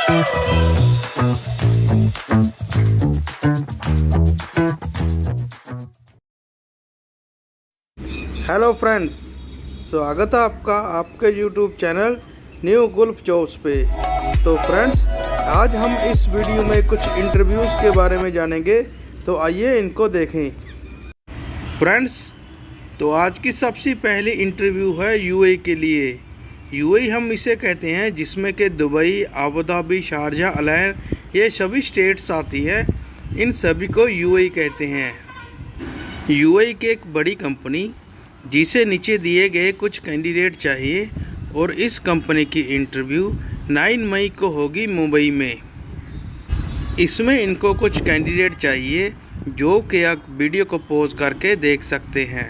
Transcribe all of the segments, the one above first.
Hello friends, स्वागत है आपका आपके YouTube channel new Gulf jobs पे। तो फ्रेंड्स, आज हम इस वीडियो में कुछ इंटरव्यूज़ के बारे में जानेंगे, तो आइए इनको देखें। फ्रेंड्स, तो आज की सबसे पहली इंटरव्यू है यूएई के लिए। यूएई हम इसे कहते हैं, जिसमें कि Dubai, Abu Dhabi, Sharjah, Al Ain ये सभी स्टेट्स आती है। इन सभी को यूएई कहते हैं। यूएई की एक बड़ी कंपनी जिसे नीचे दिए गए कुछ कैंडिडेट चाहिए, और इस कंपनी की इंटरव्यू 9 मई को होगी मुंबई में। इसमें इनको कुछ कैंडिडेट चाहिए जो कि आप वीडियो को पॉज करके देख सकते हैं।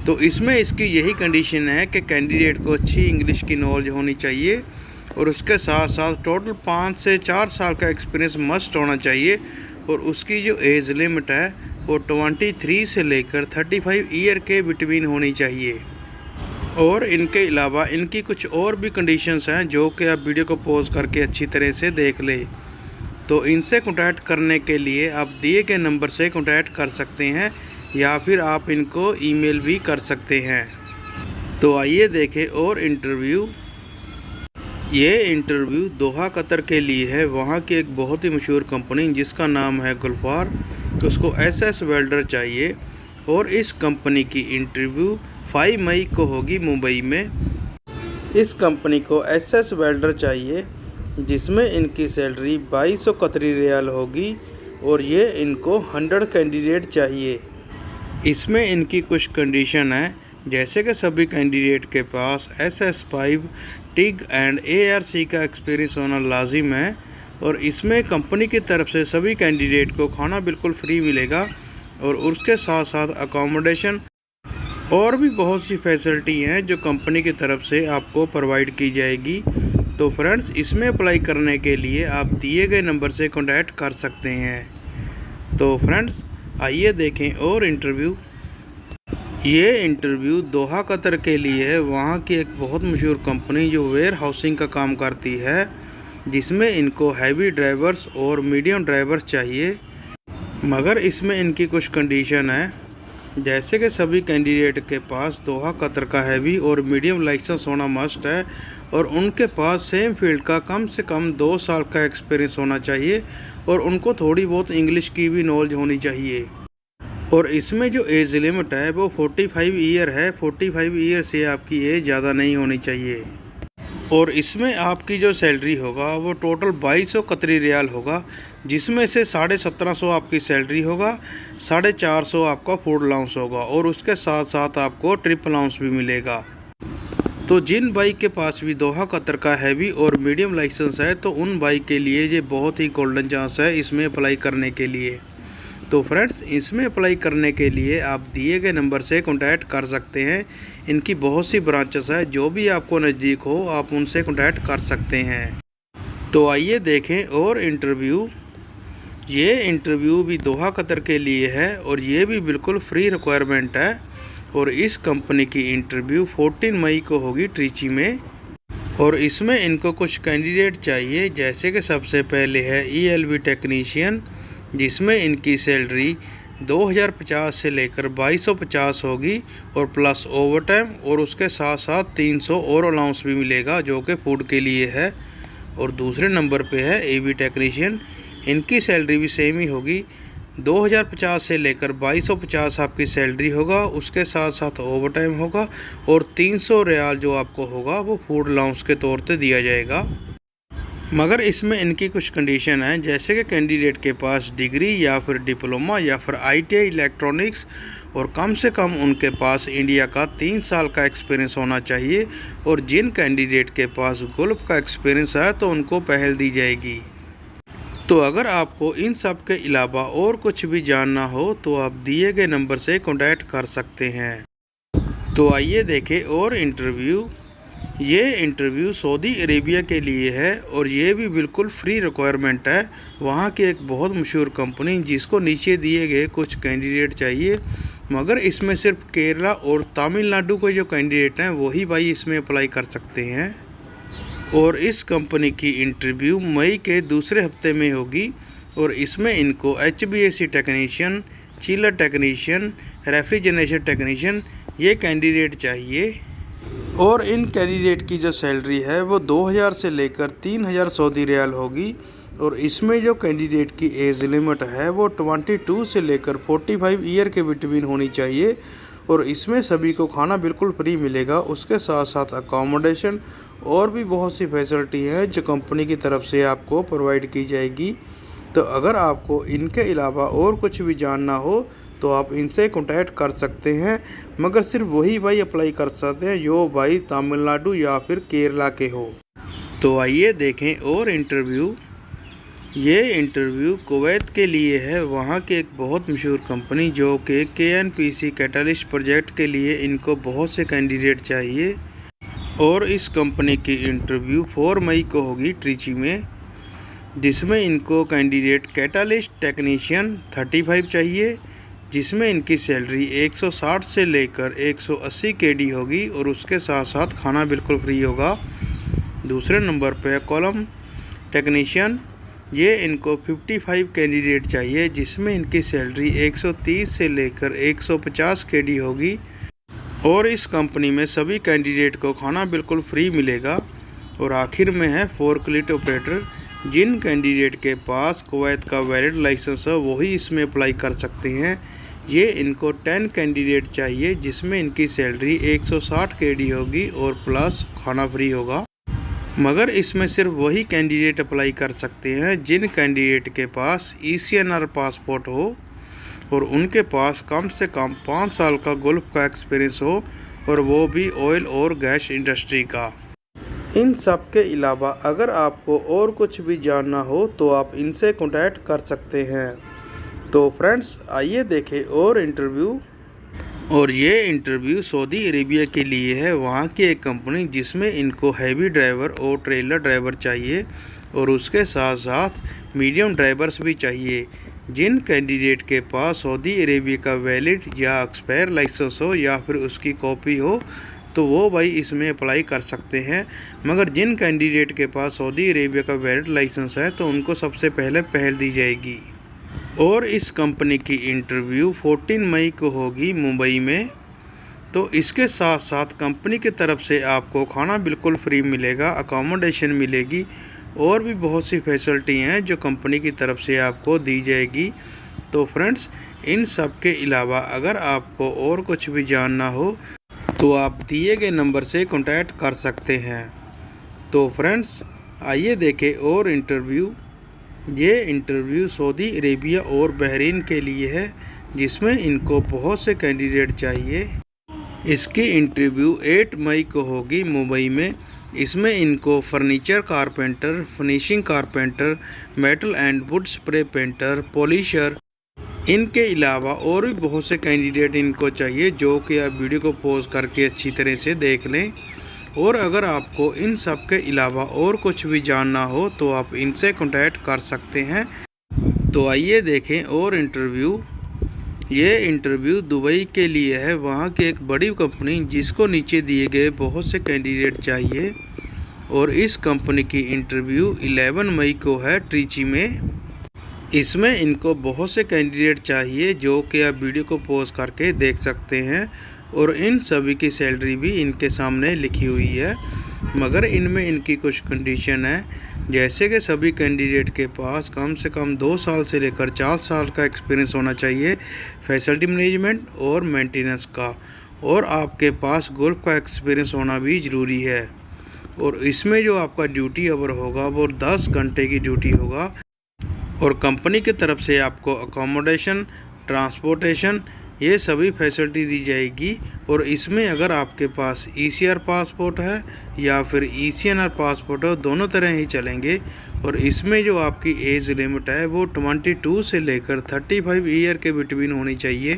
तो इसमें इसकी यही कंडीशन है कि कैंडिडेट को अच्छी इंग्लिश की नॉलेज होनी चाहिए, और उसके साथ साथ टोटल 5 से 4 साल का एक्सपीरियंस मस्ट होना चाहिए, और उसकी जो एज लिमिट है वो 23 से लेकर 35 ईयर के बिटवीन होनी चाहिए। और इनके अलावा इनकी कुछ और भी कंडीशंस हैं जो कि आप वीडियो को पॉज करके अच्छी तरह से देख लें। तो इनसे कॉन्टैक्ट करने के लिए आप दिए गए नंबर से कॉन्टैक्ट कर सकते हैं, या फिर आप इनको ईमेल भी कर सकते हैं। तो आइए देखें और इंटरव्यू। ये इंटरव्यू दोहा कतर के लिए है। वहाँ की एक बहुत ही मशहूर कंपनी जिसका नाम है गुल्फार, तो उसको एसएस वेल्डर चाहिए, और इस कंपनी की इंटरव्यू 5 मई को होगी मुंबई में। इस कंपनी को एसएस वेल्डर चाहिए, जिसमें इनकी सैलरी 2200 कतरी रियाल होगी, और ये इनको 100 कैंडिडेट चाहिए। इसमें इनकी कुछ कंडीशन है, जैसे कि सभी कैंडिडेट के पास SS5 टिग एंड ARC का एक्सपीरियंस होना लाजिम है, और इसमें कंपनी की तरफ से सभी कैंडिडेट को खाना बिल्कुल फ्री मिलेगा, और उसके साथ साथ अकोमोडेशन और भी बहुत सी फैसिलिटी हैं जो कंपनी की तरफ से आपको प्रोवाइड की जाएगी। तो फ्रेंड्स, इसमें अप्लाई करने के लिए आप दिए गए नंबर से कॉन्टैक्ट कर सकते हैं। तो फ्रेंड्स, आइए देखें और इंटरव्यू। ये इंटरव्यू दोहा कतर के लिए है। वहाँ की एक बहुत मशहूर कंपनी जो वेयर हाउसिंग का काम करती है, जिसमें इनको हैवी ड्राइवर्स और मीडियम ड्राइवर्स चाहिए। मगर इसमें इनकी कुछ कंडीशन है, जैसे कि सभी कैंडिडेट के पास दोहा कतर का हैवी और मीडियम लाइसेंस होना मस्ट है, और उनके पास सेम फील्ड का कम से कम 2 साल का एक्सपीरियंस होना चाहिए, और उनको थोड़ी बहुत इंग्लिश की भी नॉलेज होनी चाहिए। और इसमें जो एज लिमिट है वो 45 ईयर है। 45 ईयर से आपकी एज ज़्यादा नहीं होनी चाहिए। और इसमें आपकी जो सैलरी होगा वो टोटल 2200 कतरी रियाल होगा, जिसमें से 1750 आपकी सैलरी होगा, 450 आपका फूड अलाउंस होगा, और उसके साथ साथ आपको ट्रिप अलाउंस भी मिलेगा। तो जिन बाइक के पास भी दोहा कतर का हैवी और मीडियम लाइसेंस है, तो उन बाइक के लिए ये बहुत ही गोल्डन चांस है इसमें अप्लाई करने के लिए। तो फ्रेंड्स, इसमें अप्लाई करने के लिए आप दिए गए नंबर से कॉन्टैक्ट कर सकते हैं। इनकी बहुत सी ब्रांचेस है, जो भी आपको नज़दीक हो आप उनसे कॉन्टैक्ट कर सकते हैं। तो आइए देखें और इंटरव्यू। ये इंटरव्यू भी दोहा कतर के लिए है, और ये भी बिल्कुल फ्री रिक्वायरमेंट है, और इस कंपनी की इंटरव्यू 14 मई को होगी ट्रिची में। और इसमें इनको कुछ कैंडिडेट चाहिए, जैसे कि सबसे पहले है ELV टेक्नीशियन, जिसमें इनकी सैलरी 2050 से लेकर 2250 होगी, और प्लस ओवर टाइम, और उसके साथ साथ 300 और अलाउंस भी मिलेगा जो कि फूड के लिए है। और दूसरे नंबर पे है AV टेक्नीशियन। इनकी सैलरी भी सेम ही होगी, 2050 से लेकर 2250 आपकी सैलरी होगा, उसके साथ साथ ओवर टाइम होगा, और 300 रियाल जो आपको होगा वो फूड अलाउंस के तौर पे दिया जाएगा। मगर इसमें इनकी कुछ कंडीशन है, जैसे कि कैंडिडेट के पास डिग्री या फिर डिप्लोमा या फिर ITI इलेक्ट्रॉनिक्स, और कम से कम उनके पास इंडिया का 3 साल का एक्सपीरियंस होना चाहिए। और जिन कैंडिडेट के पास गुल्फ का एक्सपीरियंस है तो उनको पहल दी जाएगी। तो अगर आपको इन सब के अलावा और कुछ भी जानना हो तो आप दिए गए नंबर से कॉन्टैक्ट कर सकते हैं। तो आइए देखें और इंटरव्यू। ये इंटरव्यू सऊदी अरेबिया के लिए है, और ये भी बिल्कुल फ्री रिक्वायरमेंट है। वहाँ की एक बहुत मशहूर कंपनी, जिसको नीचे दिए गए कुछ कैंडिडेट चाहिए, मगर इसमें सिर्फ केरला और तमिलनाडु के जो कैंडिडेट हैं वही भाई इसमें अप्लाई कर सकते हैं। और इस कंपनी की इंटरव्यू मई के दूसरे हफ्ते में होगी और इसमें इनको HVAC technician, chiller technician, refrigeration technician ये कैंडिडेट चाहिए। और इन कैंडिडेट की जो सैलरी है वो 2000 से लेकर 3000 सऊदी रियाल होगी। और इसमें जो कैंडिडेट की एज लिमिट है वो 22 से लेकर 45 ईयर के बिटवीन होनी चाहिए। और इसमें सभी को खाना बिल्कुल फ्री मिलेगा, उसके साथ साथ अकोमोडेशन और भी बहुत सी फैसिलिटी है जो कंपनी की तरफ से आपको प्रोवाइड की जाएगी। तो अगर आपको इनके अलावा और कुछ भी जानना हो तो आप इनसे कॉन्टैक्ट कर सकते हैं, मगर सिर्फ वही भाई अप्लाई कर सकते हैं जो भाई तमिलनाडु या फिर केरला के हो। तो आइए देखें और इंटरव्यू। ये इंटरव्यू कुवैत के लिए है, वहाँ की एक बहुत मशहूर कंपनी जो कि KNPC कैटलिस्ट प्रोजेक्ट के लिए इनको बहुत से कैंडिडेट चाहिए। और इस कंपनी की इंटरव्यू 4 मई को होगी ट्रिची में, जिसमें इनको कैंडिडेट कैटलिस्ट टेक्नीशियन 35 चाहिए, जिसमें इनकी सैलरी 160 से लेकर 180 KD होगी और उसके साथ साथ खाना बिल्कुल फ्री होगा। दूसरे नंबर पे कॉलम टेक्नीशियन, ये इनको 55 कैंडिडेट चाहिए, जिसमें इनकी सैलरी 130 से लेकर 150 KD होगी। और इस कंपनी में सभी कैंडिडेट को खाना बिल्कुल फ्री मिलेगा। और आखिर में है फोर्कलिफ्ट ऑपरेटर, जिन कैंडिडेट के पास कुवैत का वैलिड लाइसेंस है वही इसमें अप्लाई कर सकते हैं। ये इनको 10 कैंडिडेट चाहिए, जिसमें इनकी सैलरी 160 KD होगी और प्लस खाना फ्री होगा। मगर इसमें सिर्फ वही कैंडिडेट अप्लाई कर सकते हैं जिन कैंडिडेट के पास ECNR पासपोर्ट हो और उनके पास कम से कम 5 साल का गल्फ का एक्सपीरियंस हो, और वो भी ऑयल और गैस इंडस्ट्री का। इन सब के अलावा अगर आपको और कुछ भी जानना हो तो आप इनसे कॉन्टैक्ट कर सकते हैं। तो फ्रेंड्स आइए देखें और इंटरव्यू। और ये इंटरव्यू सऊदी अरेबिया के लिए है, वहाँ की एक कंपनी जिसमें इनको हैवी ड्राइवर और ट्रेलर ड्राइवर चाहिए और उसके साथ साथ मीडियम ड्राइवर्स भी चाहिए। जिन कैंडिडेट के पास सऊदी अरेबिया का वैलिड या एक्सपायर लाइसेंस हो या फिर उसकी कॉपी हो तो वो भाई इसमें अप्लाई कर सकते हैं। मगर जिन कैंडिडेट के पास सऊदी अरेबिया का वैलिड लाइसेंस है तो उनको सबसे पहले पहल दी जाएगी। और इस कंपनी की इंटरव्यू 14 मई को होगी मुंबई में। तो इसके साथ साथ कंपनी की तरफ से आपको खाना बिल्कुल फ्री मिलेगा, अकोमोडेशन मिलेगी और भी बहुत सी फैसिलिटी हैं जो कंपनी की तरफ से आपको दी जाएगी। तो फ्रेंड्स इन सब के अलावा अगर आपको और कुछ भी जानना हो तो आप दिए गए नंबर से कॉन्टैक्ट कर सकते हैं। तो फ्रेंड्स आइए देखें और इंटरव्यू। ये इंटरव्यू सऊदी अरेबिया और बहरीन के लिए है, जिसमें इनको बहुत से कैंडिडेट चाहिए। इसकी इंटरव्यू 8 मई को होगी मुंबई में। इसमें इनको furniture carpenter, finishing carpenter, metal and would spray painter, polisher, इनके अलावा और भी बहुत से कैंडिडेट इनको चाहिए, जो कि आप वीडियो को पॉज करके अच्छी तरह से देख लें। और अगर आपको इन सब के अलावा और कुछ भी जानना हो तो आप इनसे कॉन्टैक्ट कर सकते हैं। तो आइए देखें और इंटरव्यू। ये इंटरव्यू दुबई के लिए है, वहाँ की एक बड़ी कंपनी जिसको नीचे दिए गए बहुत से कैंडिडेट चाहिए। और इस कंपनी की इंटरव्यू 11 मई को है ट्रिची में। इसमें इनको बहुत से कैंडिडेट चाहिए, जो कि आप वीडियो को पॉज करके देख सकते हैं। और इन सभी की सैलरी भी इनके सामने लिखी हुई है, मगर इनमें इनकी कुछ कंडीशन है, जैसे कि सभी कैंडिडेट के पास कम से कम 2 साल से लेकर 4 साल का एक्सपीरियंस होना चाहिए फैसिलिटी मैनेजमेंट और मेंटेनेंस का, और आपके पास गल्फ का एक्सपीरियंस होना भी ज़रूरी है। और इसमें जो आपका ड्यूटी आवर होगा वो 10 घंटे की ड्यूटी होगा। और कंपनी की तरफ से आपको अकोमोडेशन, ट्रांसपोर्टेशन ये सभी फैसिलिटी दी जाएगी। और इसमें अगर आपके पास ECR पासपोर्ट है या फिर ECNR पासपोर्ट है, दोनों तरह ही चलेंगे। और इसमें जो आपकी एज लिमिट है वो 22 से लेकर 35 ईयर के बिटवीन होनी चाहिए।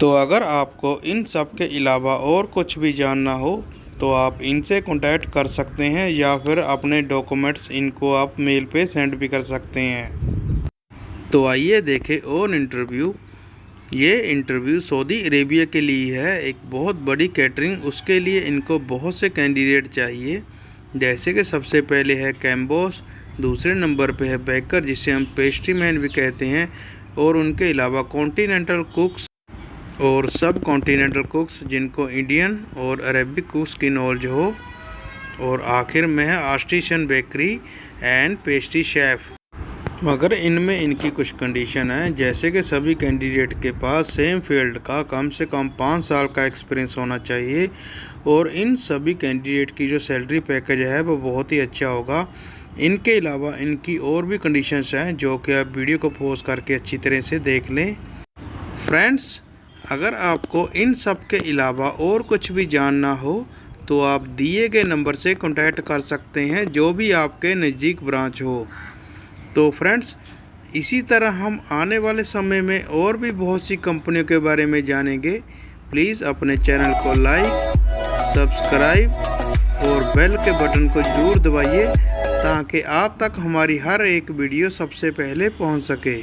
तो अगर आपको इन सब के अलावा और कुछ भी जानना हो तो आप इनसे कांटेक्ट कर सकते हैं, या फिर अपने डॉक्यूमेंट्स इनको आप मेल पे सेंड भी कर सकते हैं। तो आइए देखें और इंटरव्यू। ये इंटरव्यू सऊदी अरेबिया के लिए है, एक बहुत बड़ी कैटरिंग, उसके लिए इनको बहुत से कैंडिडेट चाहिए। जैसे कि सबसे पहले है कैम्बोस, दूसरे नंबर पे है बेकर जिसे हम पेस्ट्री मैन भी कहते हैं, और उनके अलावा कॉन्टिनेंटल कुक्स और सब कॉन्टिनेंटल कुक्स जिनको इंडियन और अरेबिक कुक्स की नॉलेज हो, और आखिर में है artisan bakery and pastry chef. मगर इनमें इनकी कुछ कंडीशन है, जैसे कि सभी कैंडिडेट के पास सेम फील्ड का कम से कम 5 साल का एक्सपीरियंस होना चाहिए, और इन सभी कैंडिडेट की जो सैलरी पैकेज है वो बहुत ही अच्छा होगा। इनके अलावा इनकी और भी कंडीशंस हैं जो कि आप वीडियो को पॉज करके अच्छी तरह से देख लें। फ्रेंड्स, अगर आपको इन सब के अलावा और कुछ भी जानना हो तो आप दिए गए नंबर से कॉन्टैक्ट कर सकते हैं, जो भी आपके नज़दीक ब्रांच हो। तो फ्रेंड्स, इसी तरह हम आने वाले समय में और भी बहुत सी कंपनियों के बारे में जानेंगे। प्लीज़ अपने चैनल को लाइक, सब्सक्राइब और बेल के बटन को जरूर दबाइए ताकि आप तक हमारी हर एक वीडियो सबसे पहले पहुंच सके।